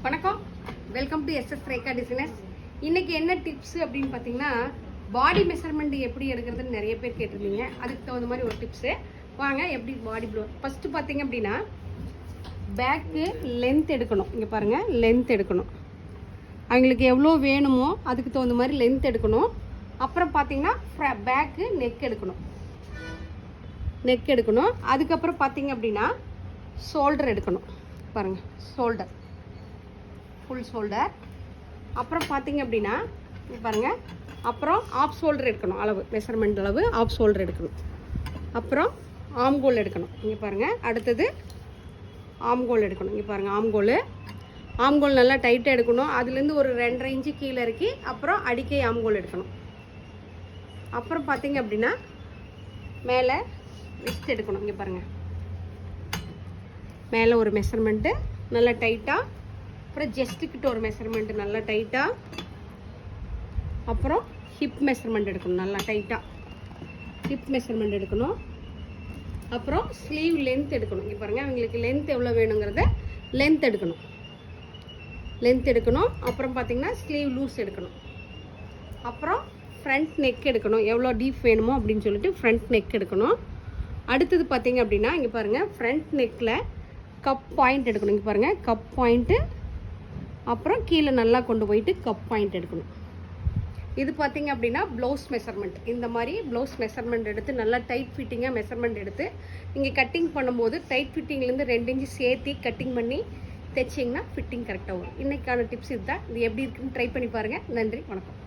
வணக்கம், welcome to SS Rekha designers. இன்னைக்கு என்ன டிப்ஸ் அப்படின்னு பார்த்தீங்கன்னா, பாடி மெஷர்மெண்ட் எப்படி எடுக்கிறதுன்னு நிறைய பேர் கேட்டிருந்தீங்க. அதுக்கு தகுந்த மாதிரி ஒரு டிப்ஸு. வாங்க எப்படி பாடி ப்ளோ. ஃபஸ்ட்டு பார்த்தீங்க அப்படின்னா, பேக்கு லென்த் எடுக்கணும். இங்கே பாருங்கள், லென்த் எடுக்கணும். அவங்களுக்கு எவ்வளோ வேணுமோ அதுக்கு தகுந்த மாதிரி லென்த் எடுக்கணும். அப்புறம் பார்த்தீங்கன்னா பேக்கு நெக் எடுக்கணும். அதுக்கப்புறம் பார்த்தீங்க அப்படின்னா ஷோல்டர் எடுக்கணும். பாருங்கள், ஷோல்டர், ஃபுல் ஷோல்டர். அப்புறம் பார்த்தீங்க அப்படின்னா பாருங்கள், அப்புறம் ஆஃப் ஷோல்டர் எடுக்கணும். அளவு மெஷர்மெண்ட் அளவு ஆஃப் ஷோல்டர் எடுக்கணும். அப்புறம் ஆம்கோல் எடுக்கணும். இங்கே பாருங்கள், அடுத்தது ஆம்கோல் எடுக்கணும். இங்கே பாருங்கள், ஆம்கோல் நல்லா டைட்டாக எடுக்கணும். அதுலேருந்து ஒரு 2.5 இன்ச்சு கீழே இறக்கி அப்புறம் அடிக்கை ஆம்கோல் எடுக்கணும். அப்புறம் பார்த்தீங்க அப்படின்னா மேலே வெஸ்ட் எடுக்கணும். இங்கே பாருங்கள், மேலே ஒரு மெஷர்மெண்ட்டு நல்லா டைட்டாக, அப்புறம் ஜெஸ்ட்டுக்கிட்ட ஒரு மெஷர்மெண்ட்டு நல்லா டைட்டாக, அப்புறம் ஹிப் மெஷர்மெண்ட் எடுக்கணும். நல்லா டைட்டாக ஹிப் மெஷர்மெண்ட் எடுக்கணும். அப்புறம் ஸ்லீவ் லென்த் எடுக்கணும். இங்கே பாருங்கள், அவங்களுக்கு லென்த் எவ்வளோ வேணுங்கிறத லென்த் எடுக்கணும். அப்புறம் பார்த்திங்கன்னா ஸ்லீவ் லூஸ் எடுக்கணும். அப்புறம் ஃப்ரண்ட் நெக் எடுக்கணும். எவ்வளோ டீப் வேணுமோ அப்படின்னு சொல்லிட்டு ஃப்ரண்ட் நெக் எடுக்கணும். அடுத்தது பார்த்திங்க அப்படின்னா இங்கே பாருங்கள், ஃப்ரண்ட் நெக்கில் கப் பாயிண்ட் எடுக்கணும். இங்கே பாருங்கள், கப் பாயிண்ட்டு, அப்புறம் கீழே நல்லா கொண்டு போயிட்டு கப் பாயிண்ட் எடுக்கணும். இது பார்த்திங்க அப்படின்னா ப்ளவுஸ் மெஷர்மெண்ட். இந்த மாதிரி ப்ளவுஸ் மெஷர்மெண்ட் எடுத்து நல்லா டைட் ஃபிட்டிங்காக மெஷர்மெண்ட் எடுத்து நீங்கள் கட்டிங் பண்ணும்போது டைட் ஃபிட்டிங்லேருந்து 2 இன்ச்சு சேர்த்து கட்டிங் பண்ணி தைச்சிங்கன்னா ஃபிட்டிங் கரெக்டாக வரும். இன்றைக்கான டிப்ஸ் இதுதான். இது எப்படி இருக்குன்னு ட்ரை பண்ணி பாருங்கள். நன்றி, வணக்கம்.